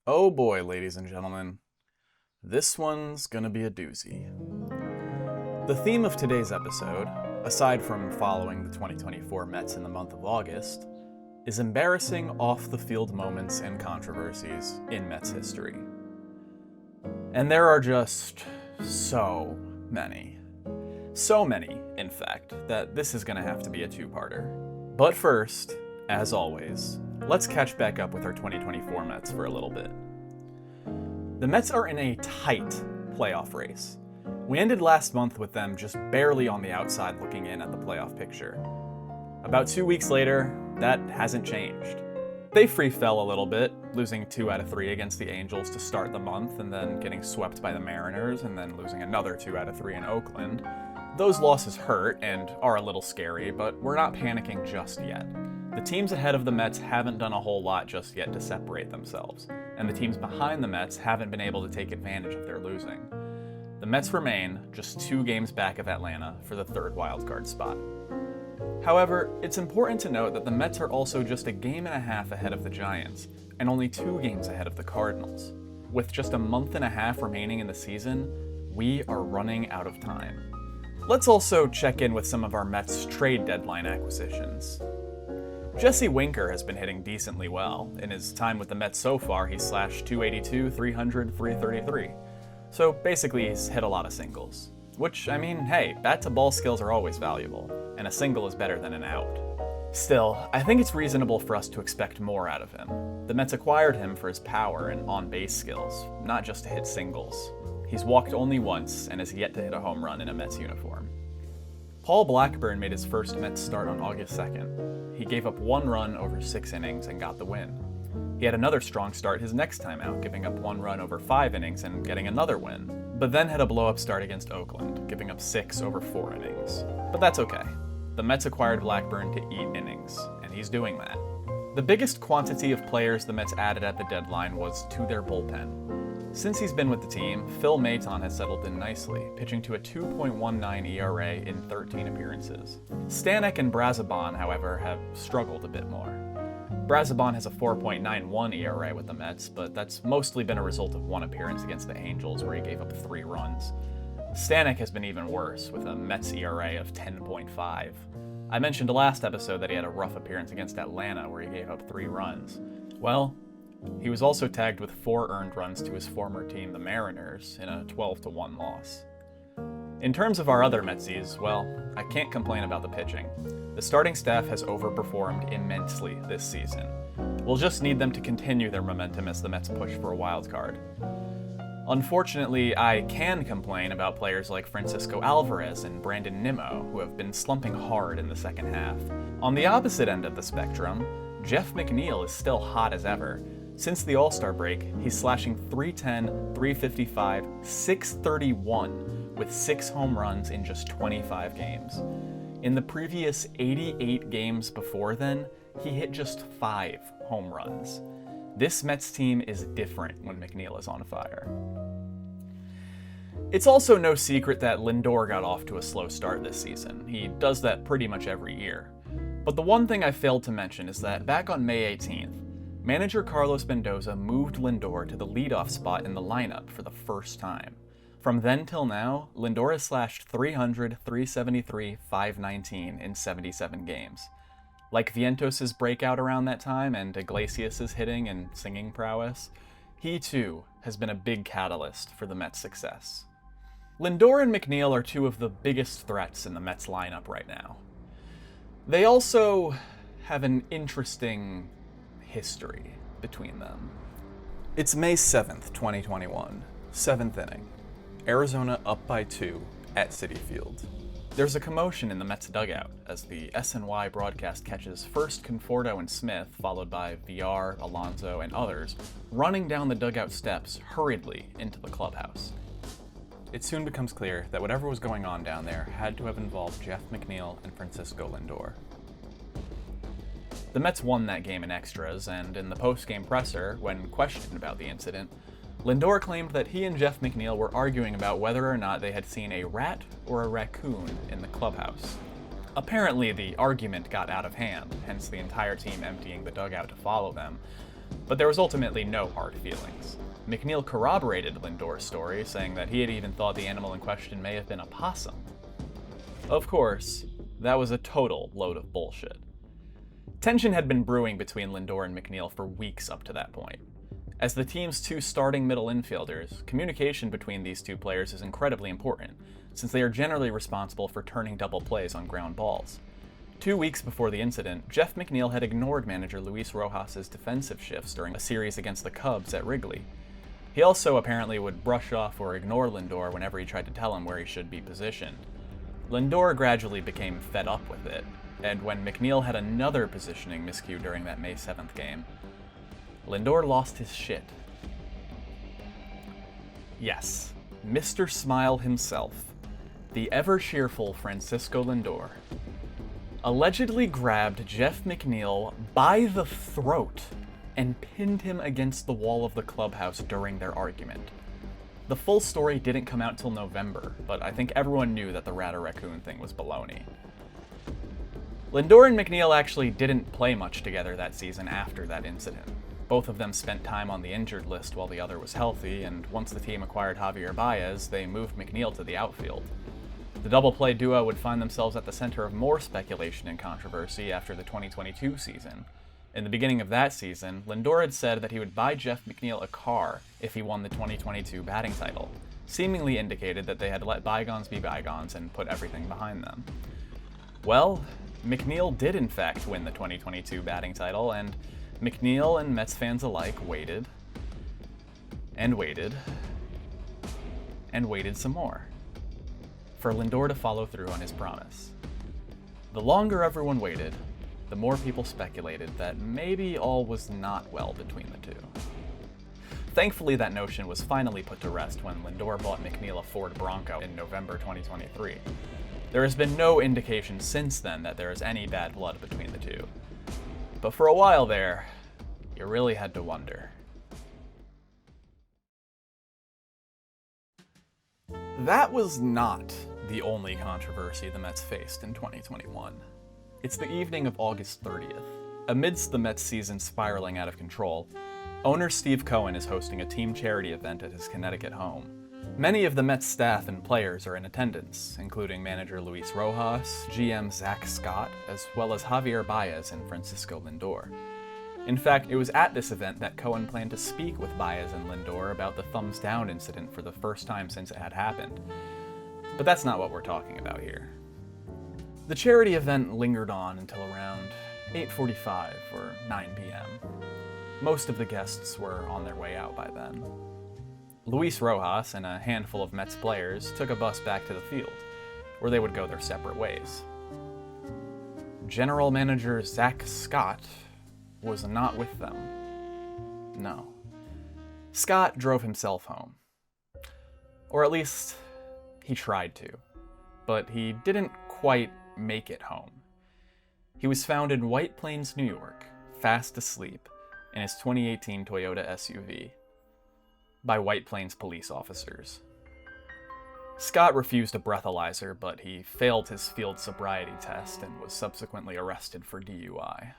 Oh boy, ladies and gentlemen, this one's gonna be a doozy. The theme of today's episode, aside from following the 2024 Mets in the month of August, is embarrassing off-the-field moments and controversies in Mets history. And there are just so many. So many, in fact, that this is gonna have to be a two-parter. But first, as always, let's catch back up with our 2024 Mets for a little bit. The Mets are in a tight playoff race. We ended last month with them just barely on the outside looking in at the playoff picture. About 2 weeks later, that hasn't changed. They free fell a little bit, losing 2 out of 3 against the Angels to start the month, and then getting swept by the Mariners, and then losing another 2 out of 3 in Oakland. Those losses hurt and are a little scary, but we're not panicking just yet. The teams ahead of the Mets haven't done a whole lot just yet to separate themselves, and the teams behind the Mets haven't been able to take advantage of their losing. The Mets remain just 2 games back of Atlanta for the third wildcard spot. However, it's important to note that the Mets are also just a game and a half ahead of the Giants, and only 2 games ahead of the Cardinals. With just a month and a half remaining in the season, we are running out of time. Let's also check in with some of our Mets trade deadline acquisitions. Jesse Winker has been hitting decently well. In his time with the Mets so far, he's slashed .282, .300, .333. So basically, he's hit a lot of singles. Which, I mean, hey, bat-to-ball skills are always valuable, and a single is better than an out. Still, I think it's reasonable for us to expect more out of him. The Mets acquired him for his power and on-base skills, not just to hit singles. He's walked only once and has yet to hit a home run in a Mets uniform. Paul Blackburn made his first Mets start on August 2nd. He gave up 1 run over 6 innings and got the win. He had another strong start his next time out, giving up 1 run over 5 innings and getting another win, but then had a blow-up start against Oakland, giving up 6 over 4 innings. But that's okay. The Mets acquired Blackburn to eat innings, and he's doing that. The biggest quantity of players the Mets added at the deadline was to their bullpen. Since he's been with the team, Phil Maton has settled in nicely, pitching to a 2.19 ERA in 13 appearances. Stanek and Brazoban, however, have struggled a bit more. Brazoban has a 4.91 ERA with the Mets, but that's mostly been a result of 1 appearance against the Angels where he gave up 3 runs. Stanek has been even worse, with a Mets ERA of 10.5. I mentioned last episode that he had a rough appearance against Atlanta where he gave up 3 runs. Well, he was also tagged with 4 earned runs to his former team, the Mariners, in a 12-1 loss. In terms of our other Metsies, well, I can't complain about the pitching. The starting staff has overperformed immensely this season. We'll just need them to continue their momentum as the Mets push for a wild card. Unfortunately, I can complain about players like Francisco Alvarez and Brandon Nimmo, who have been slumping hard in the second half. On the opposite end of the spectrum, Jeff McNeil is still hot as ever. Since the All-Star break, he's slashing .310, .355, .631 with 6 home runs in just 25 games. In the previous 88 games before then, he hit just 5 home runs. This Mets team is different when McNeil is on fire. It's also no secret that Lindor got off to a slow start this season. He does that pretty much every year. But the one thing I failed to mention is that back on May 18th, manager Carlos Mendoza moved Lindor to the leadoff spot in the lineup for the first time. From then till now, Lindor has slashed .300, .373, .519 in 77 games. Like Vientos' breakout around that time and Iglesias' hitting and singing prowess, he too has been a big catalyst for the Mets' success. Lindor and McNeil are 2 of the biggest threats in the Mets lineup right now. They also have an interesting history between them. It's May 7th, 2021, 7th inning. Arizona up by 2 at Citi Field. There's a commotion in the Mets dugout as the SNY broadcast catches first Conforto and Smith, followed by VR, Alonso, and others, running down the dugout steps hurriedly into the clubhouse. It soon becomes clear that whatever was going on down there had to have involved Jeff McNeil and Francisco Lindor. The Mets won that game in extras, and in the post-game presser, when questioned about the incident, Lindor claimed that he and Jeff McNeil were arguing about whether or not they had seen a rat or a raccoon in the clubhouse. Apparently, the argument got out of hand, hence the entire team emptying the dugout to follow them. but there was ultimately no hard feelings. McNeil corroborated Lindor's story, saying that he had even thought the animal in question may have been a possum. Of course, that was a total load of bullshit. Tension had been brewing between Lindor and McNeil for weeks up to that point. As the team's two starting middle infielders, communication between these two players is incredibly important, since they are generally responsible for turning double plays on ground balls. 2 weeks before the incident, Jeff McNeil had ignored manager Luis Rojas' defensive shifts during a series against the Cubs at Wrigley. He also apparently would brush off or ignore Lindor whenever he tried to tell him where he should be positioned. Lindor gradually became fed up with it, and when McNeil had another positioning miscue during that May 7th game, Lindor lost his shit. Yes, Mr. Smile himself, the ever-cheerful Francisco Lindor, allegedly grabbed Jeff McNeil by the throat and pinned him against the wall of the clubhouse during their argument. The full story didn't come out till November, but I think everyone knew that the rat or raccoon thing was baloney. Lindor and McNeil actually didn't play much together that season after that incident. Both of them spent time on the injured list while the other was healthy, and once the team acquired Javier Baez, they moved McNeil to the outfield. The double-play duo would find themselves at the center of more speculation and controversy after the 2022 season. In the beginning of that season, Lindor had said that he would buy Jeff McNeil a car if he won the 2022 batting title, seemingly indicated that they had let bygones be bygones and put everything behind them. Well, McNeil did in fact win the 2022 batting title, and McNeil and Mets fans alike waited, and waited, and waited some more for Lindor to follow through on his promise. The longer everyone waited, the more people speculated that maybe all was not well between the two. Thankfully, that notion was finally put to rest when Lindor bought McNeil a Ford Bronco in November 2023. There has been no indication since then that there is any bad blood between the two. But for a while there, you really had to wonder. That was not the only controversy the Mets faced in 2021. It's the evening of August 30th. Amidst the Mets season spiraling out of control, owner Steve Cohen is hosting a team charity event at his Connecticut home. Many of the Mets staff and players are in attendance, including manager Luis Rojas, GM Zach Scott, as well as Javier Baez and Francisco Lindor. In fact, it was at this event that Cohen planned to speak with Baez and Lindor about the thumbs down incident for the first time since it had happened. But that's not what we're talking about here. The charity event lingered on until around 8:45 or 9 p.m. Most of the guests were on their way out by then. Luis Rojas and a handful of Mets players took a bus back to the field, where they would go their separate ways. General manager Zach Scott was not with them. No. Scott drove himself home. Or at least, he tried to. But he didn't quite make it home. He was found in White Plains, New York, fast asleep, in his 2018 Toyota SUV, by White Plains police officers. Scott refused a breathalyzer, but he failed his field sobriety test and was subsequently arrested for DUI.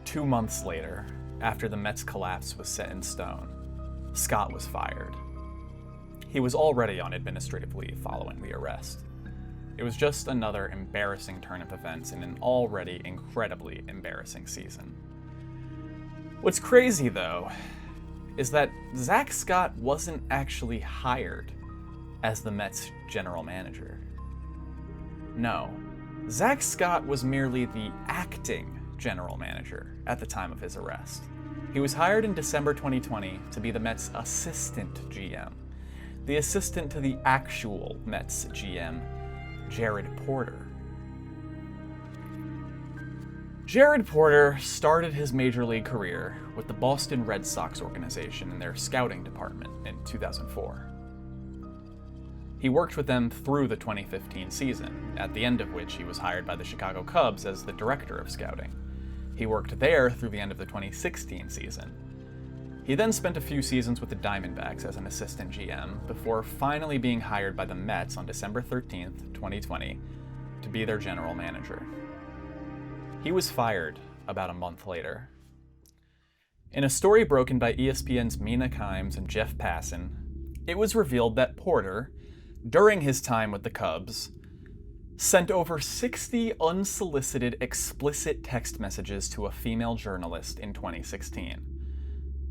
2 months later, after the Mets' collapse was set in stone, Scott was fired. He was already on administrative leave following the arrest. It was just another embarrassing turn of events in an already incredibly embarrassing season. What's crazy, though, is that Zach Scott wasn't actually hired as the Mets' general manager. No, Zach Scott was merely the acting general manager at the time of his arrest. He was hired in December 2020 to be the Mets' assistant GM, the assistant to the actual Mets GM, Jared Porter. Jared Porter started his major league career with the Boston Red Sox organization in their scouting department in 2004. He worked with them through the 2015 season, at the end of which he was hired by the Chicago Cubs as the director of scouting. He worked there through the end of the 2016 season. He then spent a few seasons with the Diamondbacks as an assistant GM, before finally being hired by the Mets on December 13th, 2020, to be their general manager. He was fired about a month later. In a story broken by ESPN's Mina Kimes and Jeff Passan, it was revealed that Porter, during his time with the Cubs, sent over 60 unsolicited explicit text messages to a female journalist in 2016,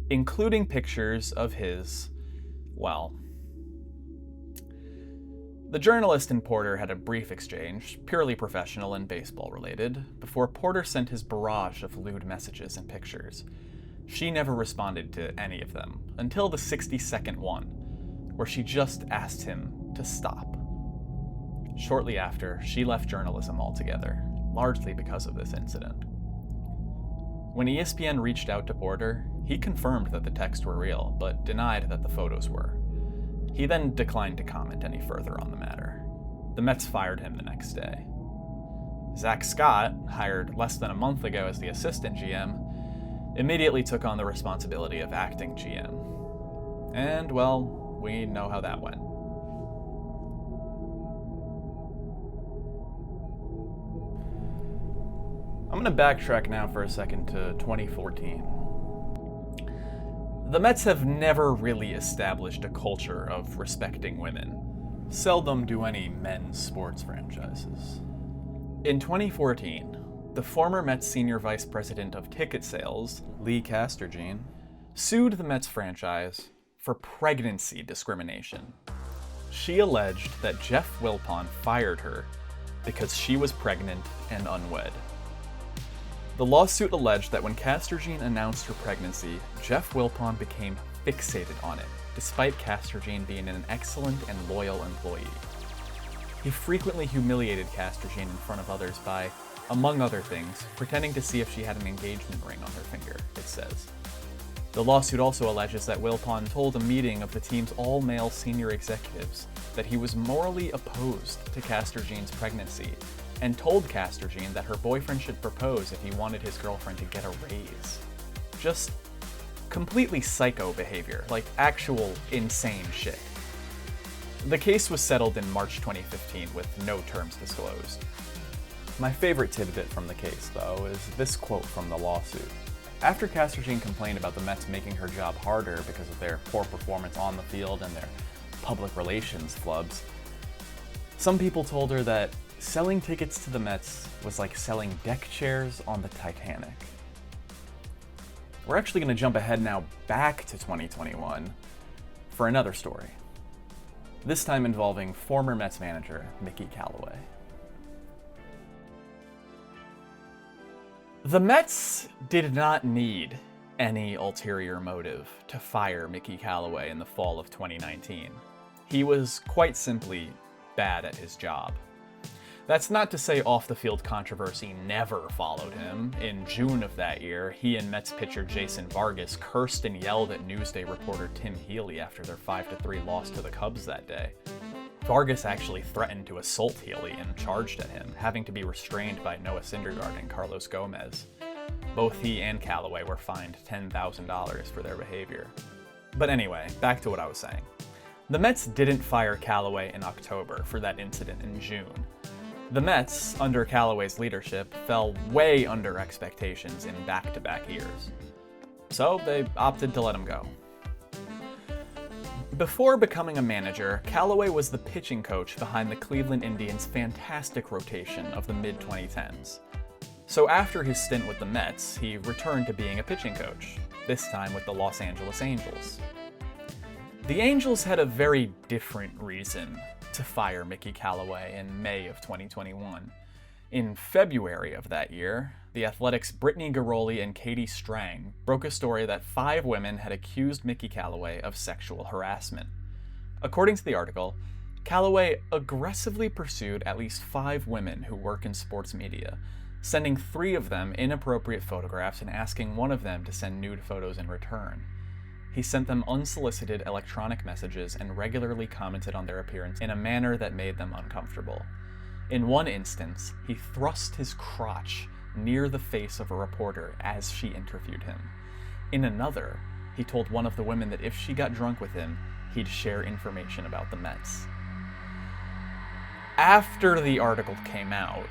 including pictures of his, well... The journalist and Porter had a brief exchange, purely professional and baseball related, before Porter sent his barrage of lewd messages and pictures. She never responded to any of them, until the 60-second one, where she just asked him to stop. Shortly after, she left journalism altogether, largely because of this incident. When ESPN reached out to Porter, he confirmed that the texts were real, but denied that the photos were. He then declined to comment any further on the matter. The Mets fired him the next day. Zach Scott, hired less than a month ago as the assistant GM, immediately took on the responsibility of acting GM. And, well, we know how that went. I'm going to backtrack now for a second to 2014. The Mets have never really established a culture of respecting women. Seldom do any men's sports franchises. In 2014, the former Mets senior vice president of ticket sales, Lee Casterjean, sued the Mets franchise for pregnancy discrimination. She alleged that Jeff Wilpon fired her because she was pregnant and unwed. The lawsuit alleged that when Casterjean announced her pregnancy, Jeff Wilpon became fixated on it, despite Casterjean being an excellent and loyal employee. He frequently humiliated Casterjean in front of others by, among other things, pretending to see if she had an engagement ring on her finger, it says. The lawsuit also alleges that Wilpon told a meeting of the team's all-male senior executives that he was morally opposed to Casterjean's pregnancy, and told Casterjean that her boyfriend should propose if he wanted his girlfriend to get a raise. Just completely psycho behavior, like actual insane shit. The case was settled in March 2015 with no terms disclosed. My favorite tidbit from the case, though, is this quote from the lawsuit. After Casterjean complained about the Mets making her job harder because of their poor performance on the field and their public relations flubs, some people told her that selling tickets to the Mets was like selling deck chairs on the Titanic. We're actually going to jump ahead now back to 2021 for another story, this time involving former Mets manager Mickey Callaway. The Mets did not need any ulterior motive to fire Mickey Callaway in the fall of 2019. He was quite simply bad at his job. That's not to say off-the-field controversy never followed him. In June of that year, he and Mets pitcher Jason Vargas cursed and yelled at Newsday reporter Tim Healy after their 5-3 loss to the Cubs that day. Vargas actually threatened to assault Healy and charged at him, having to be restrained by Noah Syndergaard and Carlos Gomez. Both he and Callaway were fined $10,000 for their behavior. But anyway, back to what I was saying. The Mets didn't fire Callaway in October for that incident in June. The Mets, under Callaway's leadership, fell way under expectations in back-to-back years. So they opted to let him go. Before becoming a manager, Callaway was the pitching coach behind the Cleveland Indians' fantastic rotation of the mid-2010s. So after his stint with the Mets, he returned to being a pitching coach, this time with the Los Angeles Angels. The Angels had a very different reason to fire Mickey Callaway in May of 2021. In February of that year, The Athletic's Brittany Garoli and Katie Strang broke a story that 5 women had accused Mickey Callaway of sexual harassment. According to the article, Callaway aggressively pursued at least 5 women who work in sports media, sending 3 of them inappropriate photographs and asking one of them to send nude photos in return. He sent them unsolicited electronic messages and regularly commented on their appearance in a manner that made them uncomfortable. In one instance, he thrust his crotch near the face of a reporter as she interviewed him. In another, he told one of the women that if she got drunk with him, he'd share information about the Mets. After the article came out,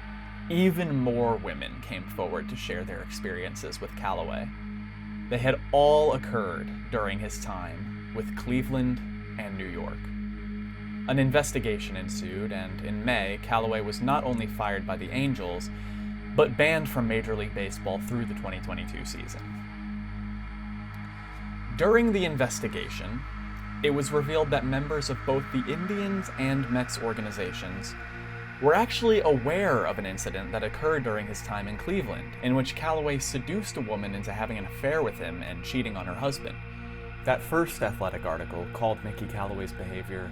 even more women came forward to share their experiences with Callaway. They had all occurred during his time with Cleveland and New York. An investigation ensued, and in May, Callaway was not only fired by the Angels, but banned from Major League Baseball through the 2022 season. During the investigation, it was revealed that members of both the Indians and Mets organizations were actually aware of an incident that occurred during his time in Cleveland, in which Callaway seduced a woman into having an affair with him and cheating on her husband. That first Athletic article called Mickey Callaway's behavior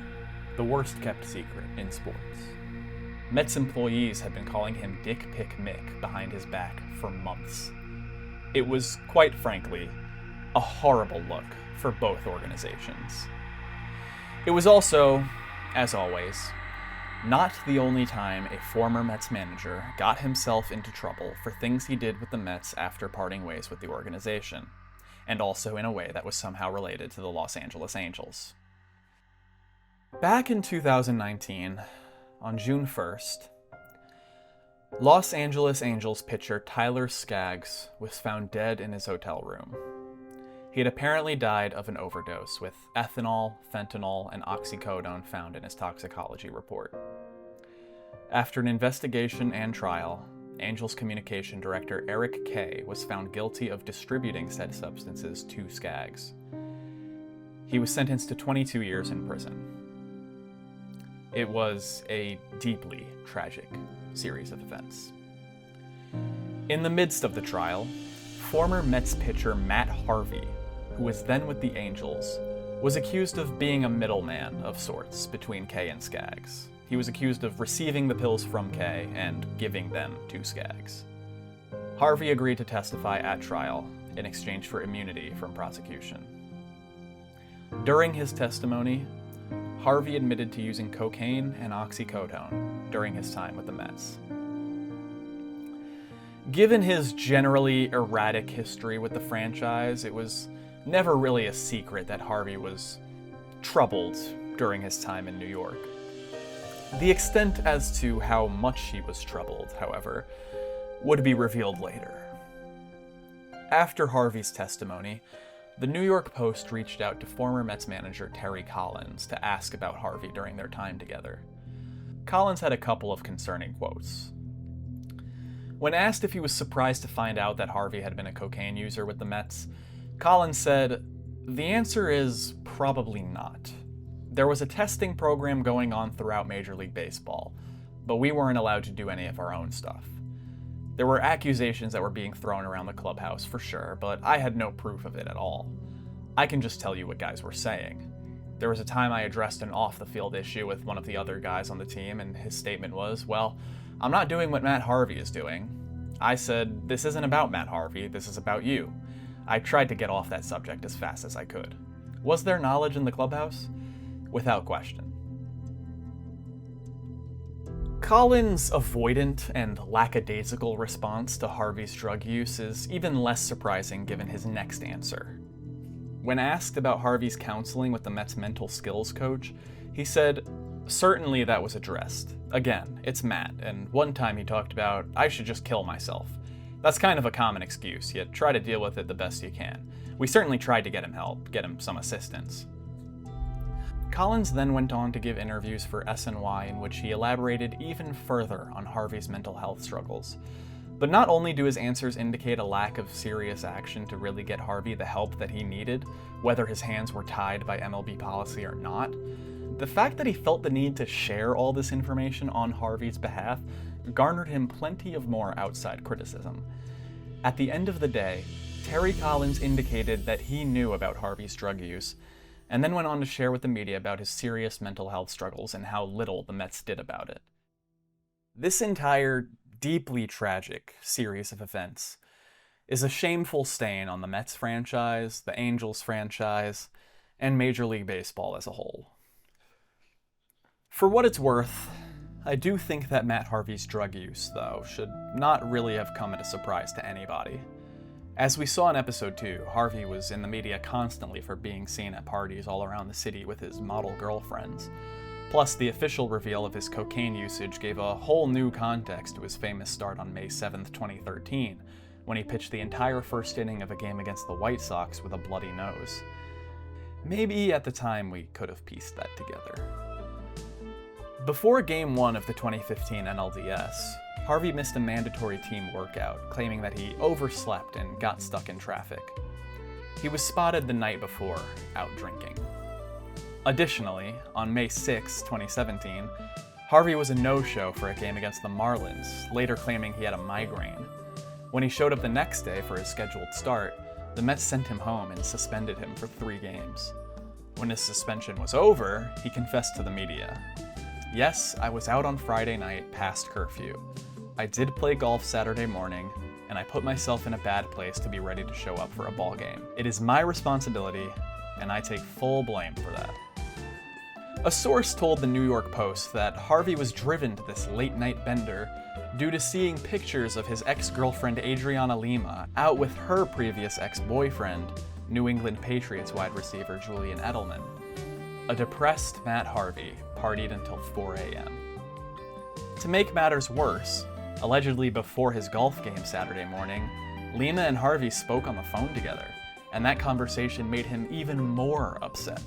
the worst kept secret in sports. Mets employees had been calling him Dick Pick Mick behind his back for months. It was, quite frankly, a horrible look for both organizations. It was also, as always, not the only time a former Mets manager got himself into trouble for things he did with the Mets after parting ways with the organization, and also in a way that was somehow related to the Los Angeles Angels. Back in 2019, on June 1st, Los Angeles Angels pitcher Tyler Skaggs was found dead in his hotel room. He had apparently died of an overdose with ethanol, fentanyl, and oxycodone found in his toxicology report. After an investigation and trial, Angels communication director Eric Kay was found guilty of distributing said substances to Skaggs. He was sentenced to 22 years in prison. It was a deeply tragic series of events. In the midst of the trial, former Mets pitcher Matt Harvey, who was then with the Angels, was accused of being a middleman of sorts between Kay and Skaggs. He was accused of receiving the pills from Kay and giving them to Skaggs. Harvey agreed to testify at trial in exchange for immunity from prosecution. During his testimony, Harvey admitted to using cocaine and oxycodone during his time with the Mets. Given his generally erratic history with the franchise, it was never really a secret that Harvey was troubled during his time in New York. The extent as to how much he was troubled, however, would be revealed later. After Harvey's testimony, the New York Post reached out to former Mets manager Terry Collins to ask about Harvey during their time together. Collins had a couple of concerning quotes. When asked if he was surprised to find out that Harvey had been a cocaine user with the Mets, Collins said, "The answer is probably not. There was a testing program going on throughout Major League Baseball, but we weren't allowed to do any of our own stuff. There were accusations that were being thrown around the clubhouse for sure, but I had no proof of it at all. I can just tell you what guys were saying. There was a time I addressed an off-the-field issue with one of the other guys on the team, and his statement was, 'Well, I'm not doing what Matt Harvey is doing.' I said, 'This isn't about Matt Harvey, this is about you.' I tried to get off that subject as fast as I could. Was there knowledge in the clubhouse? Without question." Collins' avoidant and lackadaisical response to Harvey's drug use is even less surprising given his next answer. When asked about Harvey's counseling with the Mets' mental skills coach, he said, "Certainly that was addressed. Again, it's Matt, and one time he talked about, I should just kill myself. That's kind of a common excuse, yet try to deal with it the best you can. We certainly tried to get him help, get him some assistance." Collins then went on to give interviews for SNY in which he elaborated even further on Harvey's mental health struggles. But not only do his answers indicate a lack of serious action to really get Harvey the help that he needed, whether his hands were tied by MLB policy or not, the fact that he felt the need to share all this information on Harvey's behalf garnered him plenty of more outside criticism. At the end of the day, Terry Collins indicated that he knew about Harvey's drug use, and then went on to share with the media about his serious mental health struggles and how little the Mets did about it. This entire deeply tragic series of events is a shameful stain on the Mets franchise, the Angels franchise, and Major League Baseball as a whole. For what it's worth, I do think that Matt Harvey's drug use, though, should not really have come as a surprise to anybody. As we saw in episode 2, Harvey was in the media constantly for being seen at parties all around the city with his model girlfriends. Plus, the official reveal of his cocaine usage gave a whole new context to his famous start on May 7th, 2013, when he pitched the entire first inning of a game against the White Sox with a bloody nose. Maybe at the time we could have pieced that together. Before Game 1 of the 2015 NLDS, Harvey missed a mandatory team workout, claiming that he overslept and got stuck in traffic. He was spotted the night before, out drinking. Additionally, on May 6, 2017, Harvey was a no-show for a game against the Marlins, later claiming he had a migraine. When he showed up the next day for his scheduled start, the Mets sent him home and suspended him for 3 games. When his suspension was over, he confessed to the media. "Yes, I was out on Friday night past curfew. I did play golf Saturday morning, and I put myself in a bad place to be ready to show up for a ball game. It is my responsibility, and I take full blame for that." A source told the New York Post that Harvey was driven to this late-night bender due to seeing pictures of his ex-girlfriend Adriana Lima out with her previous ex-boyfriend, New England Patriots wide receiver Julian Edelman. A depressed Matt Harvey partied until 4 a.m. To make matters worse, allegedly before his golf game Saturday morning, Lima and Harvey spoke on the phone together, and that conversation made him even more upset.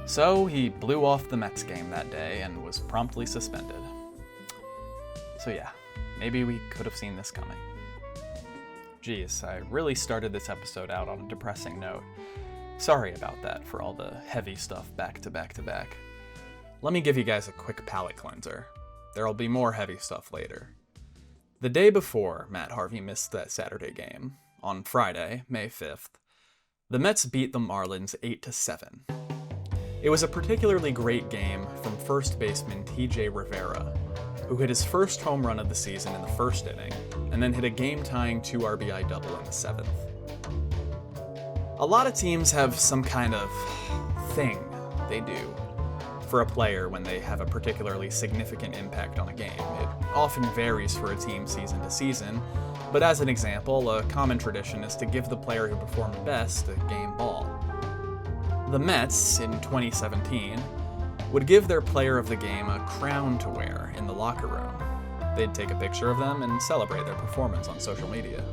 So he blew off the Mets game that day and was promptly suspended. So yeah, maybe we could have seen this coming. Geez, I really started this episode out on a depressing note. Sorry about that for all the heavy stuff back to back to back. Let me give you guys a quick palate cleanser. There'll be more heavy stuff later. The day before Matt Harvey missed that Saturday game, on Friday, May 5th, the Mets beat the Marlins 8-7. It was a particularly great game from first baseman TJ Rivera, who hit his first home run of the season in the first inning, and then hit a game-tying 2 RBI double in the 7th. A lot of teams have some kind of thing they do for a player when they have a particularly significant impact on a game. It often varies for a team season to season, but as an example, a common tradition is to give the player who performed best a game ball. The Mets, in 2017, would give their player of the game a crown to wear in the locker room. They'd take a picture of them and celebrate their performance on social media.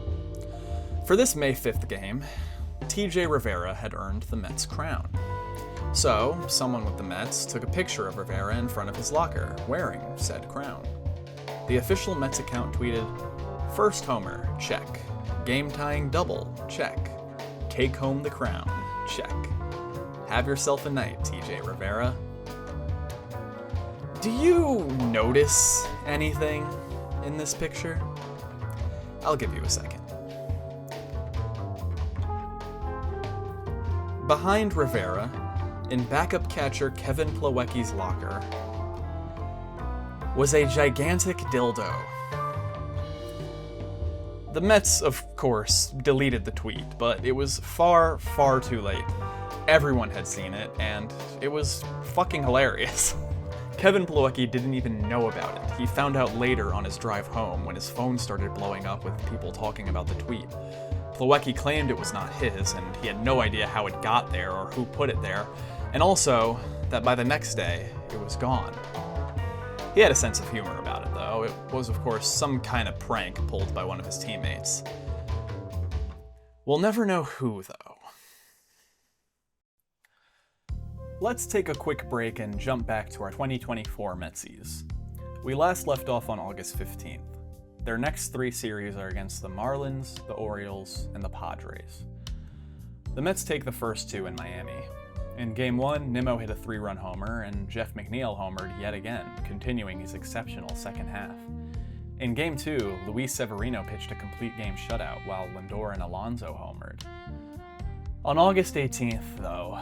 For this May 5th game, TJ Rivera had earned the Mets crown. So, someone with the Mets took a picture of Rivera in front of his locker, wearing said crown. The official Mets account tweeted, "First homer, check. Game-tying double, check. Take home the crown, check. Have yourself a night, TJ Rivera." Do you notice anything in this picture? I'll give you a second. Behind Rivera, in backup catcher Kevin Plawecki's locker, was a gigantic dildo. The Mets, of course, deleted the tweet, but it was far, far too late. Everyone had seen it, and it was fucking hilarious. Kevin Plawecki didn't even know about it. He found out later on his drive home when his phone started blowing up with people talking about the tweet. Plawecki claimed it was not his, and he had no idea how it got there or who put it there, and also that by the next day, it was gone. He had a sense of humor about it, though. It was, of course, some kind of prank pulled by one of his teammates. We'll never know who, though. Let's take a quick break and jump back to our 2024 Metsies. We last left off on August 15th. Their next 3 series are against the Marlins, the Orioles, and the Padres. The Mets take the first 2 in Miami. In Game 1, Nimmo hit a 3-run homer, and Jeff McNeil homered yet again, continuing his exceptional second half. In Game 2, Luis Severino pitched a complete game shutout, while Lindor and Alonso homered. On August 18th, though,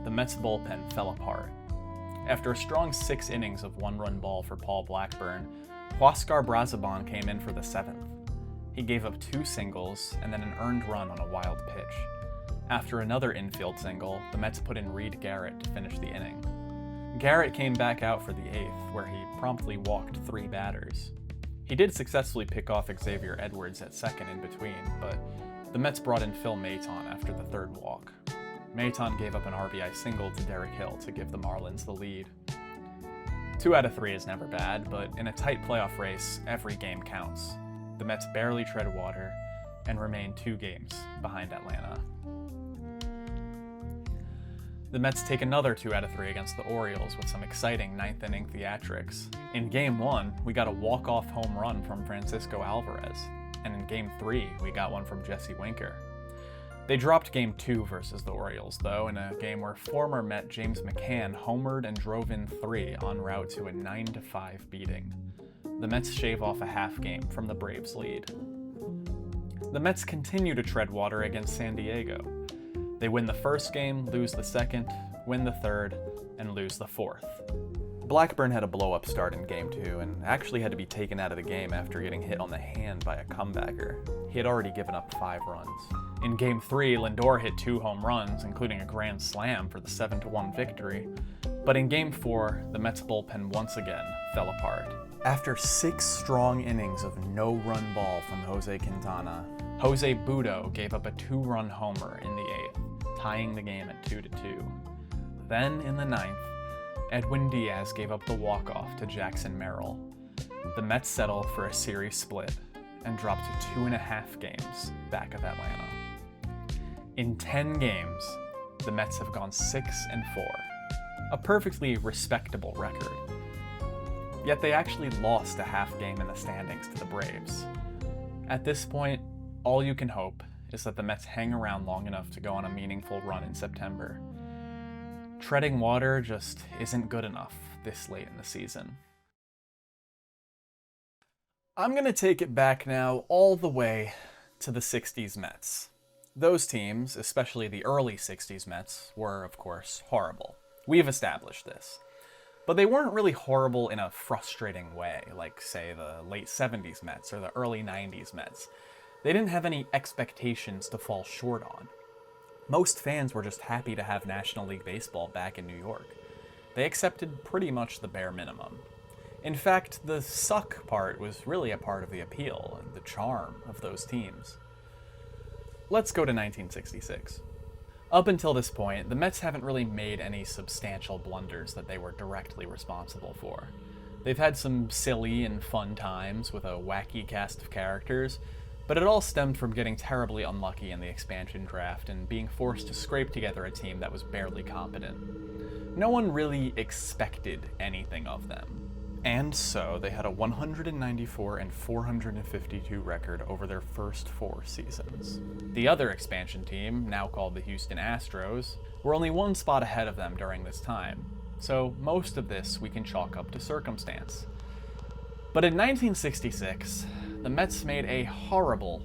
the Mets bullpen fell apart. After a strong 6 innings of 1-run ball for Paul Blackburn, Huáscar Brazoban came in for the 7th. He gave up 2 singles and then an earned run on a wild pitch. After another infield single, the Mets put in Reed Garrett to finish the inning. Garrett came back out for the 8th, where he promptly walked 3 batters. He did successfully pick off Xavier Edwards at second in between, but the Mets brought in Phil Maton after the 3rd walk. Maton gave up an RBI single to Derek Hill to give the Marlins the lead. 2 out of 3 is never bad, but in a tight playoff race, every game counts. The Mets barely tread water, and remain 2 games behind Atlanta. The Mets take another 2 out of 3 against the Orioles with some exciting 9th inning theatrics. In Game 1, we got a walk-off home run from Francisco Alvarez, and in Game 3, we got one from Jesse Winker. They dropped Game 2 versus the Orioles, though, in a game where former Met James McCann homered and drove in 3 en route to a 9-5 beating. The Mets shave off a half game from the Braves' lead. The Mets continue to tread water against San Diego. They win the first game, lose the second, win the third, and lose the fourth. Blackburn had a blow-up start in Game 2 and actually had to be taken out of the game after getting hit on the hand by a comebacker. He had already given up 5 runs. In Game 3, Lindor hit 2 home runs, including a grand slam for the 7-1 victory. But in Game 4, the Mets bullpen once again fell apart. After 6 strong innings of no-run ball from Jose Quintana, Jose Butto gave up a 2-run homer in the 8th, tying the game at 2-2. Then, in the 9th, Edwin Diaz gave up the walk-off to Jackson Merrill. The Mets settle for a series split and drop to 2.5 games back of Atlanta. In 10 games, the Mets have gone 6-4, a perfectly respectable record. Yet they actually lost a half game in the standings to the Braves. At this point, all you can hope is that the Mets hang around long enough to go on a meaningful run in September. Treading water just isn't good enough this late in the season. I'm going to take it back now all the way to the 60s Mets. Those teams, especially the early 60s Mets, were, of course, horrible. We've established this. But they weren't really horrible in a frustrating way, like, say, the late 70s Mets or the early 90s Mets. They didn't have any expectations to fall short on. Most fans were just happy to have National League Baseball back in New York. They accepted pretty much the bare minimum. In fact, the suck part was really a part of the appeal and the charm of those teams. Let's go to 1966. Up until this point, the Mets haven't really made any substantial blunders that they were directly responsible for. They've had some silly and fun times with a wacky cast of characters, but it all stemmed from getting terribly unlucky in the expansion draft and being forced to scrape together a team that was barely competent. No one really expected anything of them. And so they had a 194-452 record over their first 4 seasons. The other expansion team, now called the Houston Astros, were only 1 spot ahead of them during this time, so most of this we can chalk up to circumstance. But in 1966, the Mets made a horrible,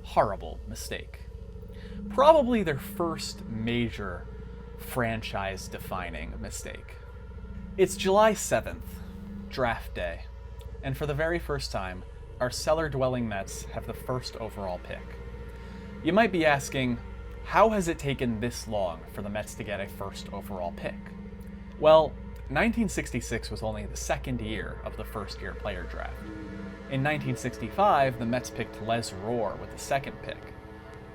horrible mistake. Probably their first major franchise-defining mistake. It's July 7th, draft day, and for the very first time, our cellar-dwelling Mets have the first overall pick. You might be asking, how has it taken this long for the Mets to get a first overall pick? Well, 1966 was only the second year of the first-year player draft. In 1965, the Mets picked Les Rohr with the second pick.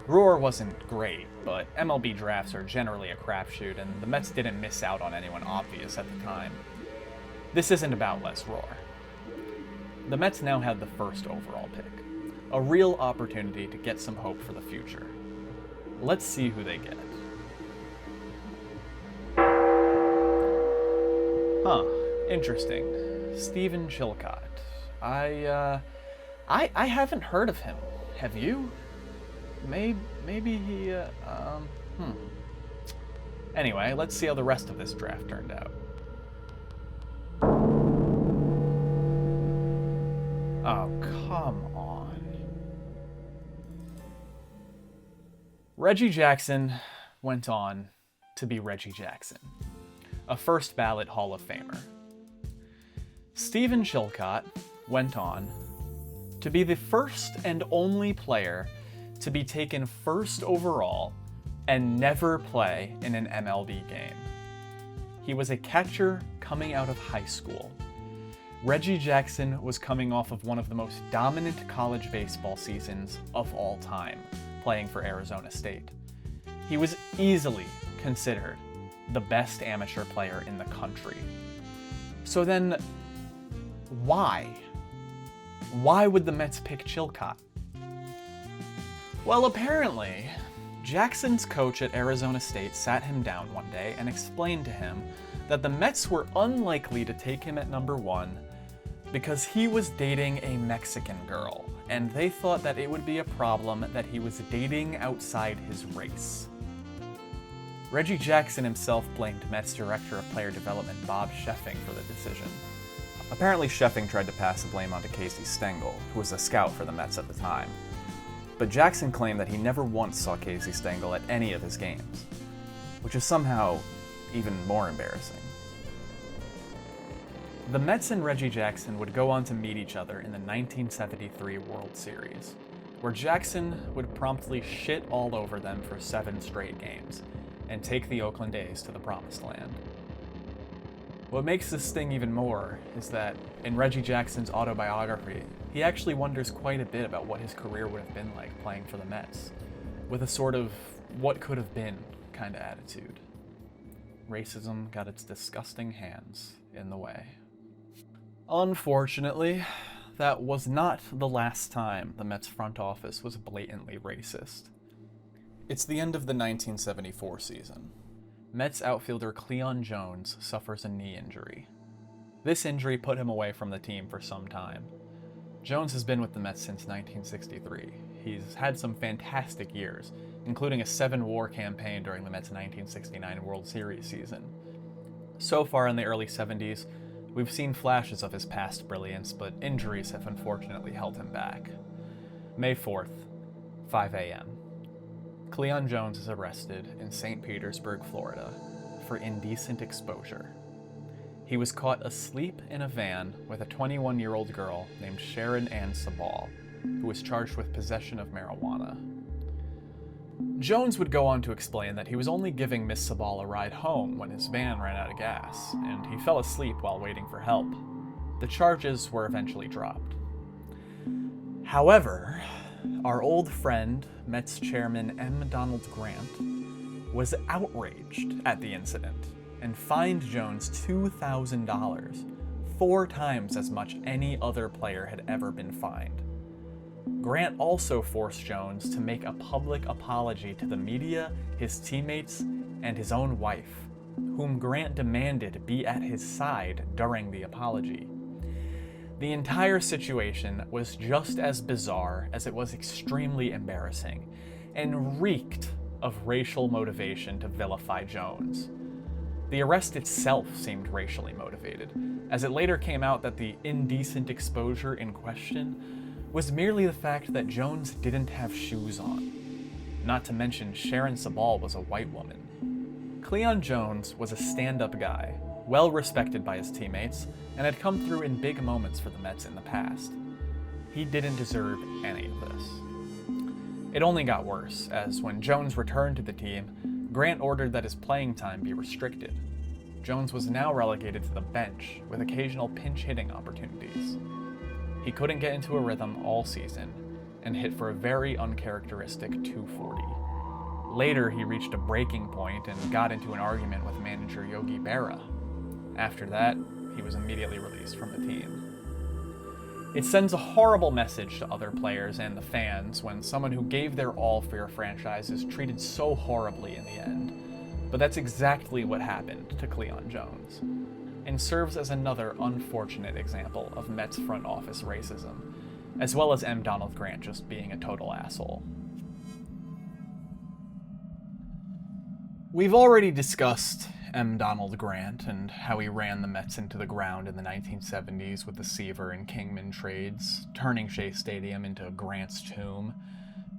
Rohr wasn't great, but MLB drafts are generally a crapshoot, and the Mets didn't miss out on anyone obvious at the time. This isn't about Les Rohr. The Mets now had the first overall pick, a real opportunity to get some hope for the future. Let's see who they get. Huh, interesting. Stephen Chilcott. I haven't heard of him. Have you? Maybe he, Anyway, let's see how the rest of this draft turned out. Oh, come on. Reggie Jackson went on to be Reggie Jackson, a first ballot Hall of Famer. Stephen Chilcott went on to be the first and only player to be taken first overall and never play in an MLB game. He was a catcher coming out of high school. Reggie Jackson was coming off of one of the most dominant college baseball seasons of all time, playing for Arizona State. He was easily considered the best amateur player in the country. So then, why? Why would the Mets pick Chilcott? Well, apparently, Jackson's coach at Arizona State sat him down one day and explained to him that the Mets were unlikely to take him at number 1 because he was dating a Mexican girl, and they thought that it would be a problem that he was dating outside his race. Reggie Jackson himself blamed Mets director of player development Bob Sheffing for the decision. Apparently Sheffing tried to pass the blame onto Casey Stengel, who was a scout for the Mets at the time. But Jackson claimed that he never once saw Casey Stengel at any of his games, which is somehow even more embarrassing. The Mets and Reggie Jackson would go on to meet each other in the 1973 World Series, where Jackson would promptly shit all over them for 7 straight games, and take the Oakland A's to the promised land. What makes this sting even more is that in Reggie Jackson's autobiography, he actually wonders quite a bit about what his career would have been like playing for the Mets, with a sort of what could have been kind of attitude. Racism got its disgusting hands in the way. Unfortunately, that was not the last time the Mets front office was blatantly racist. It's the end of the 1974 season. Mets outfielder Cleon Jones suffers a knee injury. This injury put him away from the team for some time. Jones has been with the Mets since 1963. He's had some fantastic years, including a 7-WAR campaign during the Mets' 1969 World Series season. So far in the early 70s, we've seen flashes of his past brilliance, but injuries have unfortunately held him back. May 4th, 5 a.m. Cleon Jones is arrested in St. Petersburg, Florida, for indecent exposure. He was caught asleep in a van with a 21-year-old girl named Sharon Ann Sabal, who was charged with possession of marijuana. Jones would go on to explain that he was only giving Miss Sabal a ride home when his van ran out of gas, and he fell asleep while waiting for help. The charges were eventually dropped. However, our old friend, Mets chairman M. Donald Grant, was outraged at the incident and fined Jones $2,000, 4 times as much any other player had ever been fined. Grant also forced Jones to make a public apology to the media, his teammates, and his own wife, whom Grant demanded be at his side during the apology. The entire situation was just as bizarre as it was extremely embarrassing, and reeked of racial motivation to vilify Jones. The arrest itself seemed racially motivated, as it later came out that the indecent exposure in question was merely the fact that Jones didn't have shoes on. Not to mention Sharon Sabal was a white woman. Cleon Jones was a stand-up guy, well respected by his teammates, and had come through in big moments for the Mets in the past. He didn't deserve any of this. It only got worse, as when Jones returned to the team, Grant ordered that his playing time be restricted. Jones was now relegated to the bench, with occasional pinch-hitting opportunities. He couldn't get into a rhythm all season, and hit for a very uncharacteristic .240. Later, he reached a breaking point and got into an argument with manager Yogi Berra. After that, he was immediately released from the team. It sends a horrible message to other players and the fans when someone who gave their all for your franchise is treated so horribly in the end. But that's exactly what happened to Cleon Jones, and serves as another unfortunate example of Mets front office racism, as well as M. Donald Grant just being a total asshole. We've already discussed M. Donald Grant and how he ran the Mets into the ground in the 1970s with the Seaver and Kingman trades, turning Shea Stadium into Grant's tomb.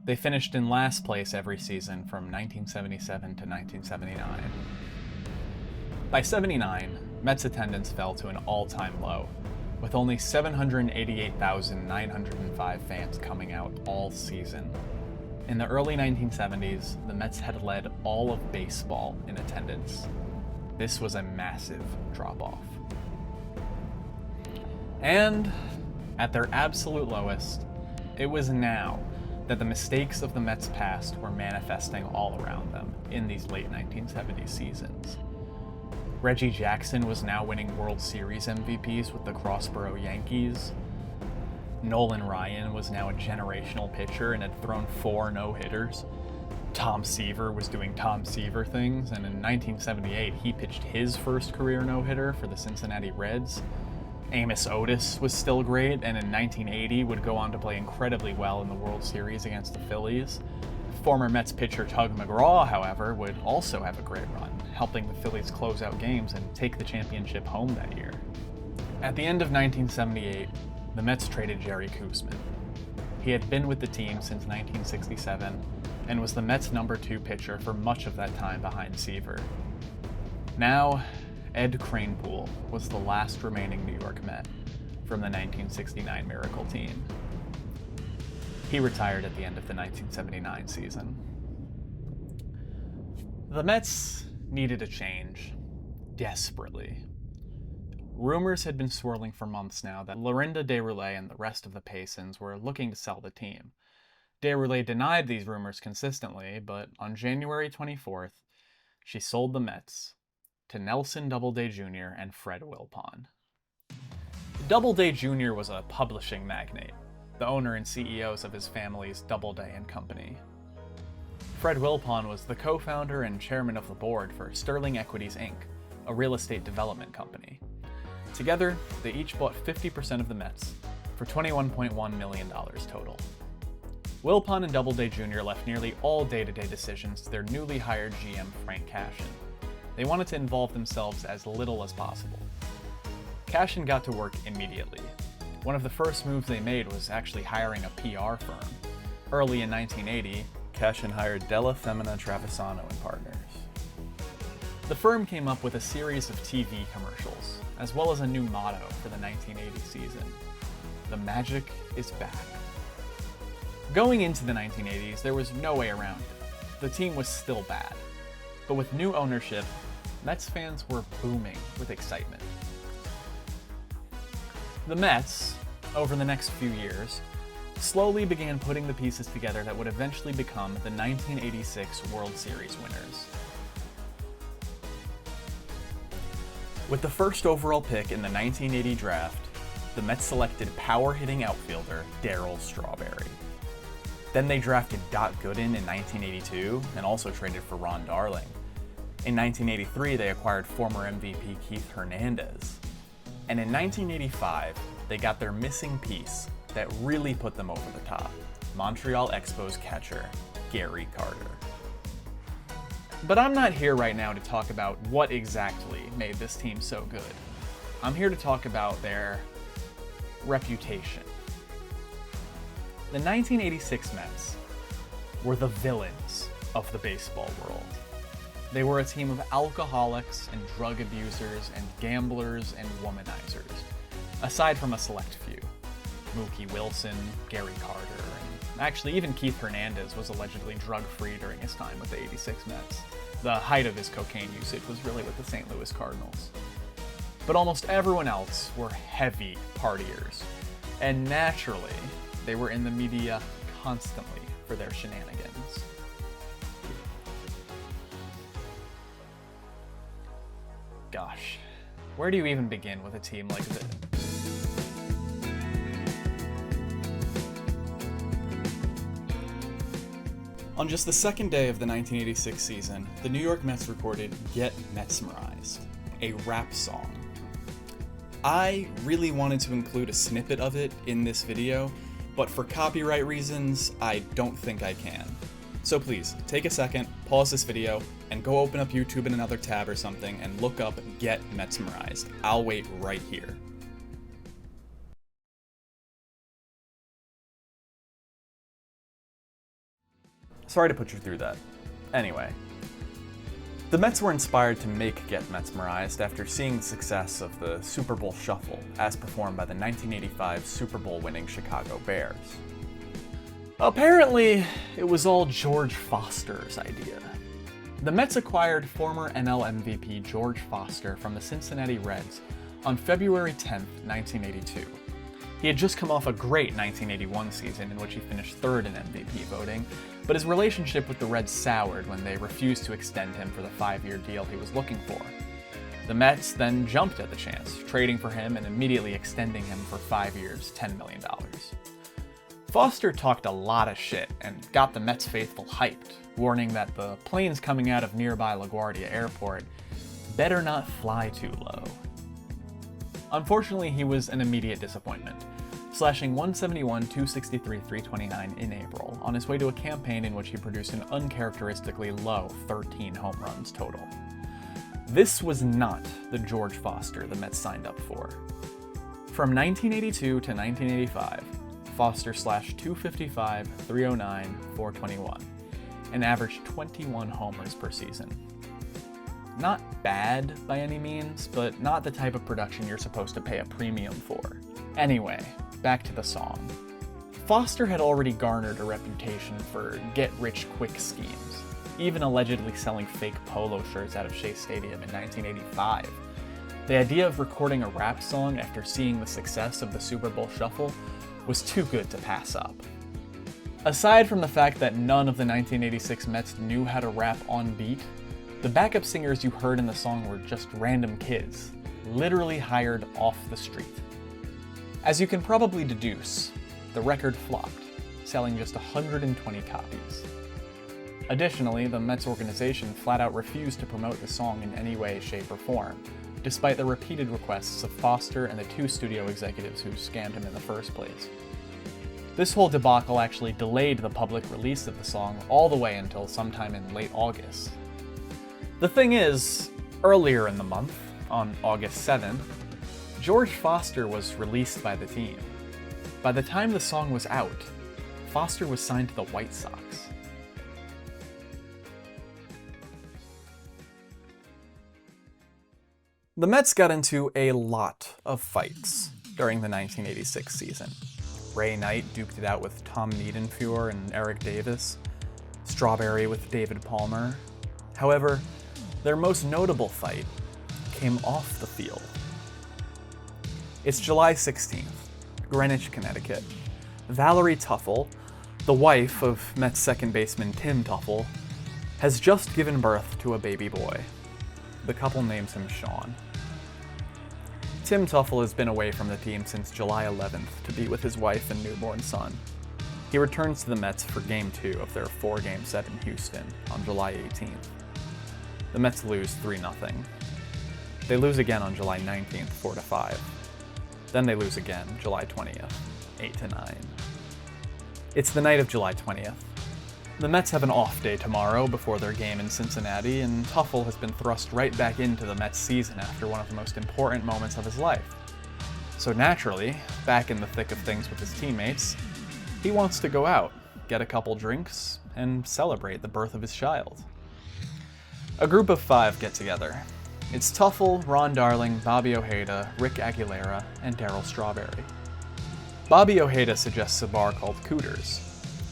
They finished in last place every season from 1977 to 1979. By 79, Mets attendance fell to an all-time low, with only 788,905 fans coming out all season. In the early 1970s, the Mets had led all of baseball in attendance. This was a massive drop-off. And, at their absolute lowest, it was now that the mistakes of the Mets' past were manifesting all around them in these late 1970s seasons. Reggie Jackson was now winning World Series MVPs with the Crossboro Yankees. Nolan Ryan was now a generational pitcher and had thrown 4 no-hitters. Tom Seaver was doing Tom Seaver things, and in 1978 he pitched his first career no-hitter for the Cincinnati Reds. Amos Otis was still great, and in 1980 would go on to play incredibly well in the World Series against the Phillies. Former Mets pitcher Tug McGraw, however, would also have a great run, helping the Phillies close out games and take the championship home that year. At the end of 1978, the Mets traded Jerry Koosman. He had been with the team since 1967 and was the Mets' number 2 pitcher for much of that time behind Seaver. Now, Ed Kranepool was the last remaining New York Met from the 1969 Miracle team. He retired at the end of the 1979 season. The Mets needed a change, desperately. Rumors had been swirling for months now that Lorinda DeRoulet and the rest of the Paysons were looking to sell the team. DeRoulet denied these rumors consistently, but on January 24th, she sold the Mets to Nelson Doubleday Jr. and Fred Wilpon. Doubleday Jr. was a publishing magnate, the owner and CEOs of his family's Doubleday and Company. Fred Wilpon was the co-founder and chairman of the board for Sterling Equities Inc., a real estate development company. Together, they each bought 50% of the Mets for $21.1 million total. Wilpon and Doubleday Jr. left nearly all day-to-day decisions to their newly hired GM Frank Cashin. They wanted to involve themselves as little as possible. Cashin got to work immediately. One of the first moves they made was actually hiring a PR firm. Early in 1980, Cashin hired Della Femina Travisano and Partners. The firm came up with a series of TV commercials, as well as a new motto for the 1980 season: "The magic is back." Going into the 1980s, there was no way around it. The team was still bad. But with new ownership, Mets fans were booming with excitement. The Mets, over the next few years, slowly began putting the pieces together that would eventually become the 1986 World Series winners. With the first overall pick in the 1980 draft, the Mets selected power-hitting outfielder Darryl Strawberry. Then they drafted Doc Gooden in 1982 and also traded for Ron Darling. In 1983, they acquired former MVP Keith Hernandez. And in 1985, they got their missing piece that really put them over the top: Montreal Expos catcher Gary Carter. But I'm not here right now to talk about what exactly made this team so good. I'm here to talk about their reputation. The 1986 Mets were the villains of the baseball world. They were a team of alcoholics and drug abusers and gamblers and womanizers, aside from a select few: Mookie Wilson, Gary Carter, and actually even Keith Hernandez was allegedly drug-free during his time with the 86 Mets. The height of his cocaine usage was really with the St. Louis Cardinals. But almost everyone else were heavy partiers, and naturally, they were in the media constantly for their shenanigans. Gosh, where do you even begin with a team like this? On just the second day of the 1986 season, the New York Mets recorded "Get Metsmerized," a rap song. I really wanted to include a snippet of it in this video, but for copyright reasons, I don't think I can. So please, take a second, pause this video, and go open up YouTube in another tab or something and look up "Get Metsmerized." I'll wait right here. Sorry to put you through that. Anyway, the Mets were inspired to make "Get Metsmerized" after seeing the success of the Super Bowl Shuffle as performed by the 1985 Super Bowl winning Chicago Bears. Apparently, it was all George Foster's idea. The Mets acquired former NL MVP George Foster from the Cincinnati Reds on February 10, 1982. He had just come off a great 1981 season in which he finished third in MVP voting, but his relationship with the Reds soured when they refused to extend him for the 5-year deal he was looking for. The Mets then jumped at the chance, trading for him and immediately extending him for 5 years, $10 million. Foster talked a lot of shit and got the Mets faithful hyped, warning that the planes coming out of nearby LaGuardia Airport better not fly too low. Unfortunately, he was an immediate disappointment, slashing 171, 263, 329 in April on his way to a campaign in which he produced an uncharacteristically low 13 home runs total. This was not the George Foster the Mets signed up for. From 1982 to 1985, Foster slashed 255, 309, 421, and averaged 21 homers per season. Not bad by any means, but not the type of production you're supposed to pay a premium for. Anyway, back to the song. Foster had already garnered a reputation for get-rich-quick schemes, even allegedly selling fake polo shirts out of Shea Stadium in 1985. The idea of recording a rap song after seeing the success of the Super Bowl Shuffle was too good to pass up. Aside from the fact that none of the 1986 Mets knew how to rap on beat, the backup singers you heard in the song were just random kids, literally hired off the street. As you can probably deduce, the record flopped, selling just 120 copies. Additionally, the Mets organization flat out refused to promote the song in any way, shape, or form, despite the repeated requests of Foster and the 2 studio executives who scammed him in the first place. This whole debacle actually delayed the public release of the song all the way until sometime in late August. The thing is, earlier in the month, on August 7th, George Foster was released by the team. By the time the song was out, Foster was signed to the White Sox. The Mets got into a lot of fights during the 1986 season. Ray Knight duked it out with Tom Niedenfuhr and Eric Davis, Strawberry with David Palmer. However, their most notable fight came off the field. It's July 16th, Greenwich, Connecticut. Valerie Tuffle, the wife of Mets second baseman Tim Tuffle, has just given birth to a baby boy. The couple names him Sean. Tim Tuffle has been away from the team since July 11th to be with his wife and newborn son. He returns to the Mets for Game 2 of their 4-game set in Houston on July 18th. The Mets lose 3-0. They lose again on July 19th, 4-5. Then they lose again, July 20th, 8-9. It's the night of July 20th. The Mets have an off day tomorrow before their game in Cincinnati, and Tuffle has been thrust right back into the Mets season after one of the most important moments of his life. So naturally, back in the thick of things with his teammates, he wants to go out, get a couple drinks, and celebrate the birth of his child. A group of 5 get together. It's Tuffle, Ron Darling, Bobby Ojeda, Rick Aguilera, and Darryl Strawberry. Bobby Ojeda suggests a bar called Cooters.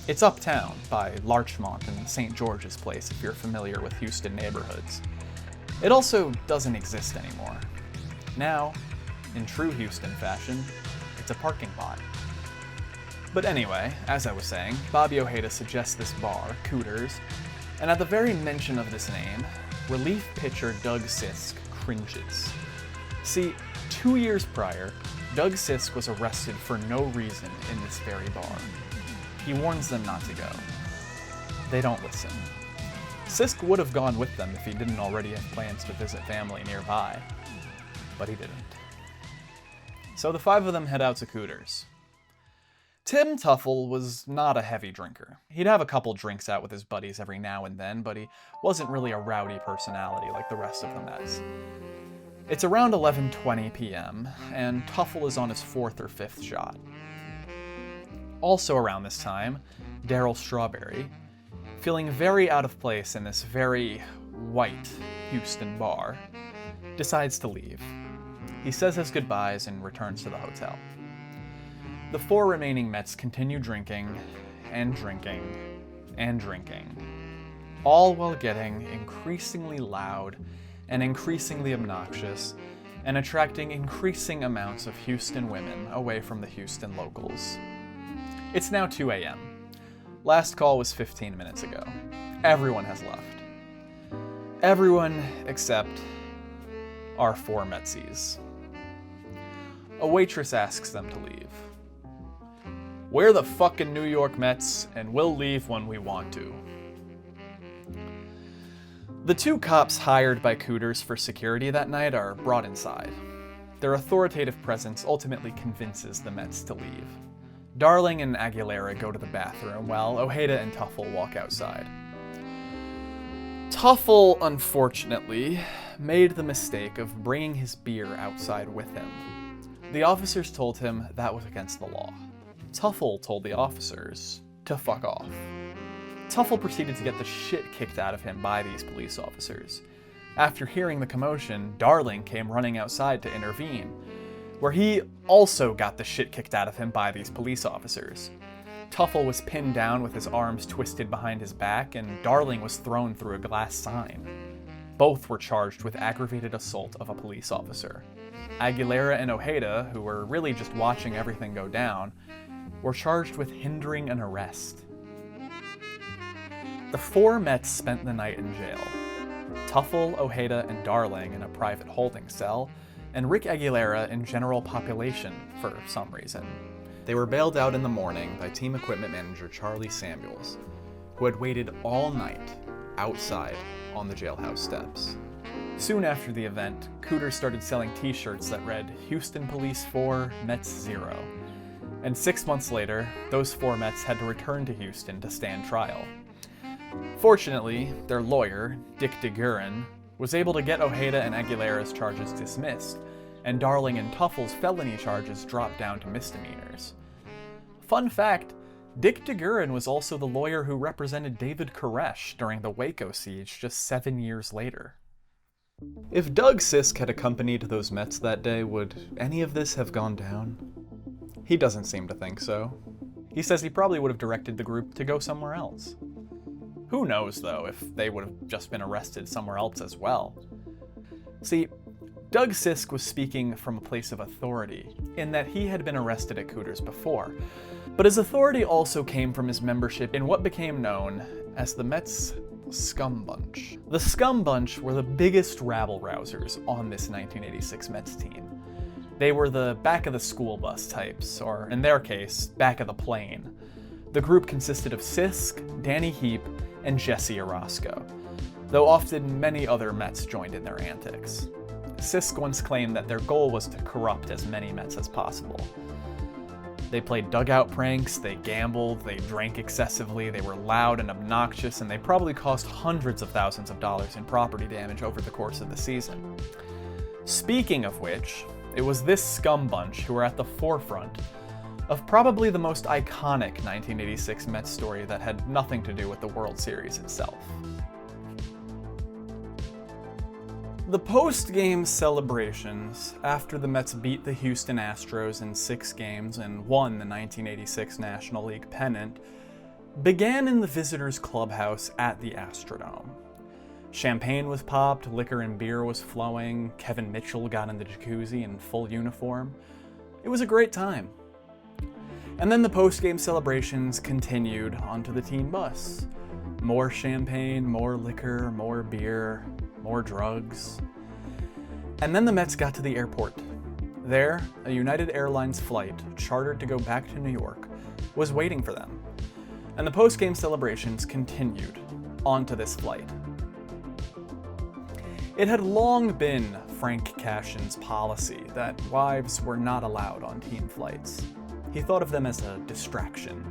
It's uptown, by Larchmont and St. George's Place if you're familiar with Houston neighborhoods. It also doesn't exist anymore. Now, in true Houston fashion, it's a parking lot. But anyway, as I was saying, Bobby Ojeda suggests this bar, Cooters, and at the very mention of this name, relief pitcher Doug Sisk cringes. See, 2 years prior, Doug Sisk was arrested for no reason in this very bar. He warns them not to go. They don't listen. Sisk would have gone with them if he didn't already have plans to visit family nearby, but he didn't. So the 5 of them head out to Cooters. Tim Tuffle was not a heavy drinker. He'd have a couple drinks out with his buddies every now and then, but he wasn't really a rowdy personality like the rest of the Mets. It's around 11:20 p.m., and Tuffle is on his 4th or 5th shot. Also around this time, Darryl Strawberry, feeling very out of place in this very white Houston bar, decides to leave. He says his goodbyes and returns to the hotel. The 4 remaining Mets continue drinking, and drinking, and drinking, all while getting increasingly loud and increasingly obnoxious, and attracting increasing amounts of Houston women away from the Houston locals. It's now 2 a.m. Last call was 15 minutes ago. Everyone has left. Everyone except are four Metsies. A waitress asks them to leave. "We're the fucking New York Mets, and we'll leave when we want to." The two cops hired by Cooters for security that night are brought inside. Their authoritative presence ultimately convinces the Mets to leave. Darling and Aguilera go to the bathroom while Ojeda and Tuffle walk outside. Tuffle, unfortunately, made the mistake of bringing his beer outside with him. The officers told him that was against the law. Tuffle told the officers to fuck off. Tuffle proceeded to get the shit kicked out of him by these police officers. After hearing the commotion, Darling came running outside to intervene, where he also got the shit kicked out of him by these police officers. Tuffle was pinned down with his arms twisted behind his back, and Darling was thrown through a glass sign. Both were charged with aggravated assault of a police officer. Aguilera and Ojeda, who were really just watching everything go down, were charged with hindering an arrest. The four Mets spent the night in jail. Tuffle, Ojeda, and Darling in a private holding cell, and Rick Aguilera in general population for some reason. They were bailed out in the morning by team equipment manager Charlie Samuels, who had waited all night outside on the jailhouse steps. Soon after the event, Cooters started selling t-shirts that read "Houston Police 4, Mets 0. And 6 months later, those four Mets had to return to Houston to stand trial. Fortunately, their lawyer, Dick DeGuerin, was able to get Ojeda and Aguilera's charges dismissed, and Darling and Tuffle's felony charges dropped down to misdemeanors. Fun fact, Dick DeGuerin was also the lawyer who represented David Koresh during the Waco siege just 7 years later. If Doug Sisk had accompanied those Mets that day, would any of this have gone down? He doesn't seem to think so. He says he probably would have directed the group to go somewhere else. Who knows, though, if they would have just been arrested somewhere else as well. See, Doug Sisk was speaking from a place of authority, in that he had been arrested at Cooters before, but his authority also came from his membership in what became known as the Mets Scum Bunch. The Scum Bunch were the biggest rabble-rousers on this 1986 Mets team. They were the back-of-the-school bus types, or in their case, back of the plane. The group consisted of Sisk, Danny Heap, and Jesse Orozco, though often many other Mets joined in their antics. Sisk once claimed that their goal was to corrupt as many Mets as possible. They played dugout pranks, they gambled, they drank excessively, they were loud and obnoxious, and they probably caused hundreds of thousands of dollars in property damage over the course of the season. Speaking of which, it was this scum bunch who were at the forefront of probably the most iconic 1986 Mets story that had nothing to do with the World Series itself. The post-game celebrations after the Mets beat the Houston Astros in 6 games and won the 1986 National League pennant began in the visitors' clubhouse at the Astrodome. Champagne was popped, liquor and beer was flowing, Kevin Mitchell got in the jacuzzi in full uniform. It was a great time. And then the post-game celebrations continued onto the team bus. More champagne, more liquor, more beer, more drugs. And then the Mets got to the airport. There, a United Airlines flight, chartered to go back to New York, was waiting for them. And the post-game celebrations continued onto this flight. It had long been Frank Cashin's policy that wives were not allowed on team flights. He thought of them as a distraction.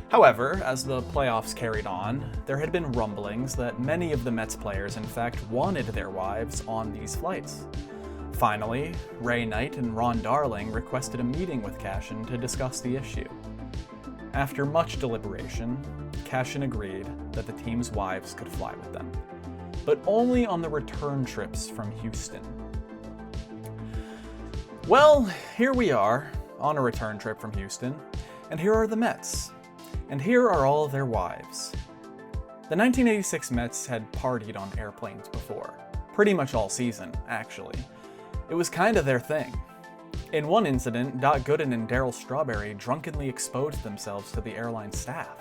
However, as the playoffs carried on, there had been rumblings that many of the Mets players in fact wanted their wives on these flights. Finally, Ray Knight and Ron Darling requested a meeting with Cashin to discuss the issue. After much deliberation, Cashin agreed that the team's wives could fly with them, but only on the return trips from Houston. Well, here we are, on a return trip from Houston, and here are the Mets, and here are all their wives. The 1986 Mets had partied on airplanes before, pretty much all season, actually. It was kinda their thing. In one incident, Doc Gooden and Darryl Strawberry drunkenly exposed themselves to the airline staff.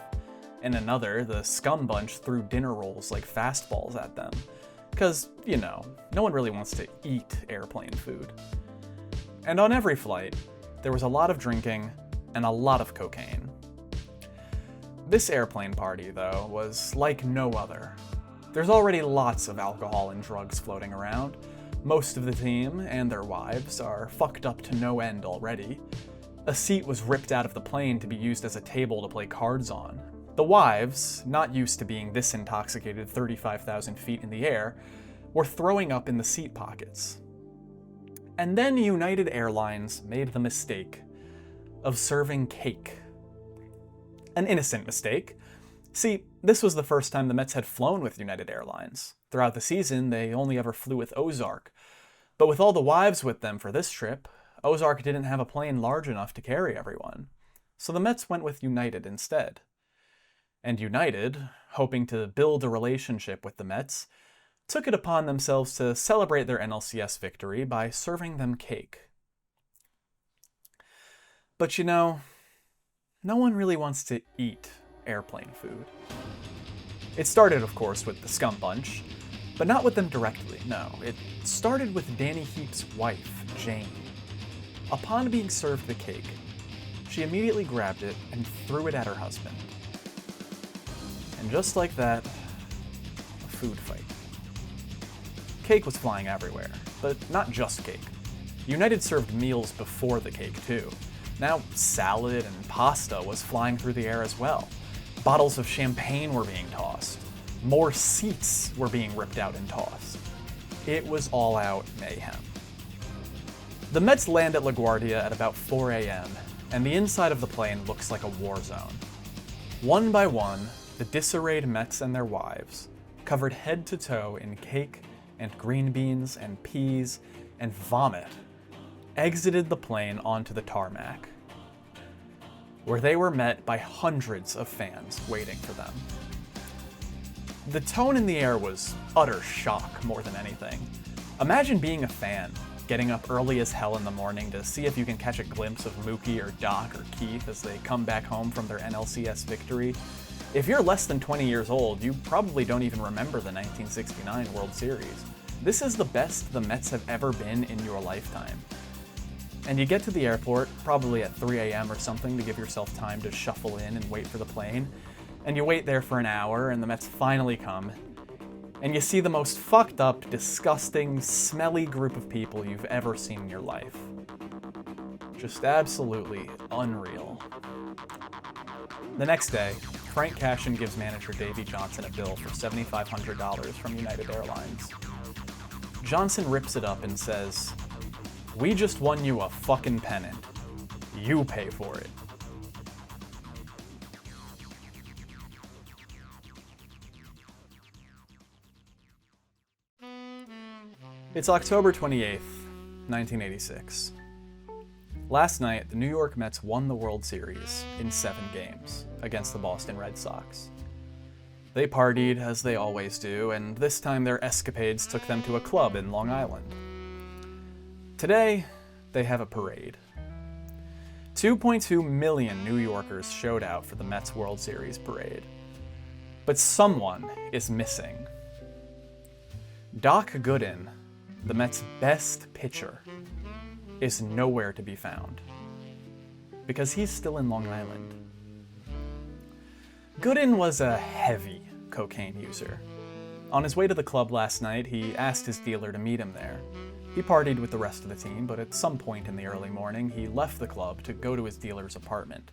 In another, the scum bunch threw dinner rolls like fastballs at them. Because, no one really wants to eat airplane food. And on every flight, there was a lot of drinking and a lot of cocaine. This airplane party, though, was like no other. There's already lots of alcohol and drugs floating around. Most of the team and their wives are fucked up to no end already. A seat was ripped out of the plane to be used as a table to play cards on. The wives, not used to being this intoxicated 35,000 feet in the air, were throwing up in the seat pockets. And then United Airlines made the mistake of serving cake. An innocent mistake. See, this was the first time the Mets had flown with United Airlines. Throughout the season, they only ever flew with Ozark. But with all the wives with them for this trip, Ozark didn't have a plane large enough to carry everyone. So the Mets went with United instead. And United, hoping to build a relationship with the Mets, took it upon themselves to celebrate their NLCS victory by serving them cake. But no one really wants to eat airplane food. It started, of course, with the Scum Bunch, but not with them directly, no. It started with Danny Heap's wife, Jane. Upon being served the cake, she immediately grabbed it and threw it at her husband. And just like that, a food fight. Cake was flying everywhere, but not just cake. United served meals before the cake, too. Now, salad and pasta was flying through the air as well. Bottles of champagne were being tossed. More seats were being ripped out and tossed. It was all-out mayhem. The Mets land at LaGuardia at about 4 a.m., and the inside of the plane looks like a war zone. One by one, the disarrayed Mets and their wives, covered head to toe in cake and green beans and peas and vomit, exited the plane onto the tarmac, where they were met by hundreds of fans waiting for them. The tone in the air was utter shock more than anything. Imagine being a fan, getting up early as hell in the morning to see if you can catch a glimpse of Mookie or Doc or Keith as they come back home from their NLCS victory. If you're less than 20 years old, you probably don't even remember the 1969 World Series. This is the best the Mets have ever been in your lifetime. And you get to the airport, probably at 3 a.m. or something, to give yourself time to shuffle in and wait for the plane. And you wait there for an hour, and the Mets finally come. And you see the most fucked up, disgusting, smelly group of people you've ever seen in your life. Just absolutely unreal. The next day, Frank Cashin gives manager Davey Johnson a bill for $7,500 from United Airlines. Johnson rips it up and says, "We just won you a fucking pennant. You pay for it." It's October 28th, 1986. Last night, the New York Mets won the World Series in 7 games against the Boston Red Sox. They partied, as they always do, and this time their escapades took them to a club in Long Island. Today, they have a parade. 2.2 million New Yorkers showed out for the Mets World Series parade. But someone is missing. Doc Gooden, the Mets' best pitcher, is nowhere to be found. Because he's still in Long Island. Gooden was a heavy cocaine user. On his way to the club last night, he asked his dealer to meet him there. He partied with the rest of the team, but at some point in the early morning, he left the club to go to his dealer's apartment.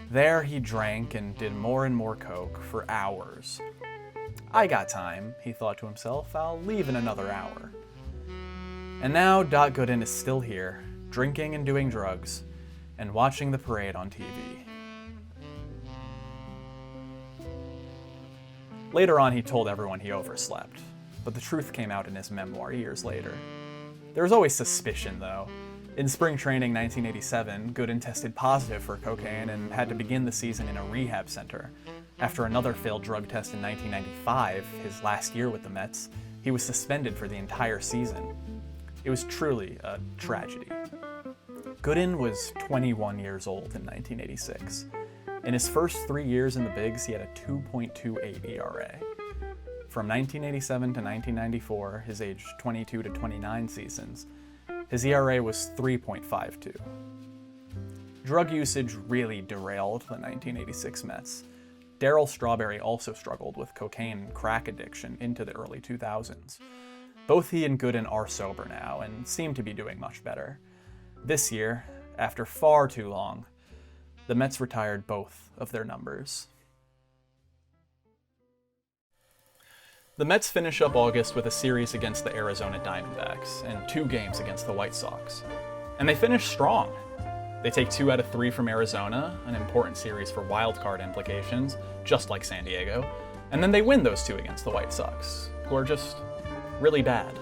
There, he drank and did more and more coke for hours. I got time, he thought to himself. I'll leave in another hour. And now Doc Gooden is still here, drinking and doing drugs, and watching the parade on TV. Later on, he told everyone he overslept, but the truth came out in his memoir years later. There was always suspicion, though. In spring training 1987, Gooden tested positive for cocaine and had to begin the season in a rehab center. After another failed drug test in 1995, his last year with the Mets, he was suspended for the entire season. It was truly a tragedy. Gooden was 21 years old in 1986. In his first 3 years in the bigs, he had a 2.28 ERA. from 1987 to 1994, his age 22 to 29 seasons, his ERA was 3.52. Drug usage really derailed the 1986 Mets. Darryl Strawberry also struggled with cocaine and crack addiction into the early 2000s. Both he and Gooden are sober now and seem to be doing much better. This year, after far too long, the Mets retired both of their numbers. The Mets finish up August with a series against the Arizona Diamondbacks and 2 games against the White Sox. And they finish strong. They take 2 out of 3 from Arizona, an important series for wildcard implications, just like San Diego, and then they win those 2 against the White Sox, who are just really bad.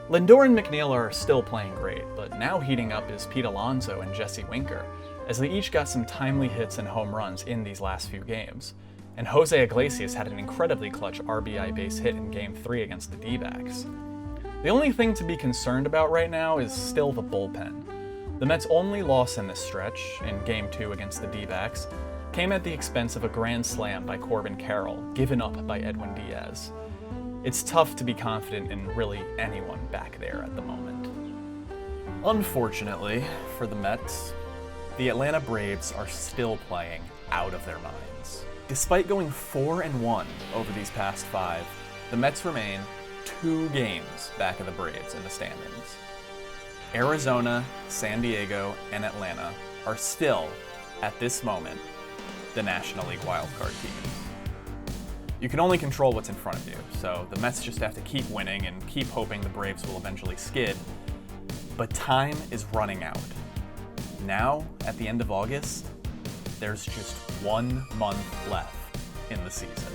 Lindor and McNeil are still playing great, but now heating up is Pete Alonso and Jesse Winker, as they each got some timely hits and home runs in these last few games. And Jose Iglesias had an incredibly clutch RBI base hit in Game 3 against the D-backs. The only thing to be concerned about right now is still the bullpen. The Mets' only loss in this stretch, in Game 2 against the D-backs, came at the expense of a grand slam by Corbin Carroll, given up by Edwin Diaz. It's tough to be confident in really anyone back there at the moment. Unfortunately for the Mets, the Atlanta Braves are still playing out of their minds. Despite going 4-1 over these past 5, the Mets remain 2 games back of the Braves in the standings. Arizona, San Diego, and Atlanta are still, at this moment, the National League wildcard teams. You can only control what's in front of you, so the Mets just have to keep winning and keep hoping the Braves will eventually skid. But time is running out. Now, at the end of August, there's just 1 month left in the season.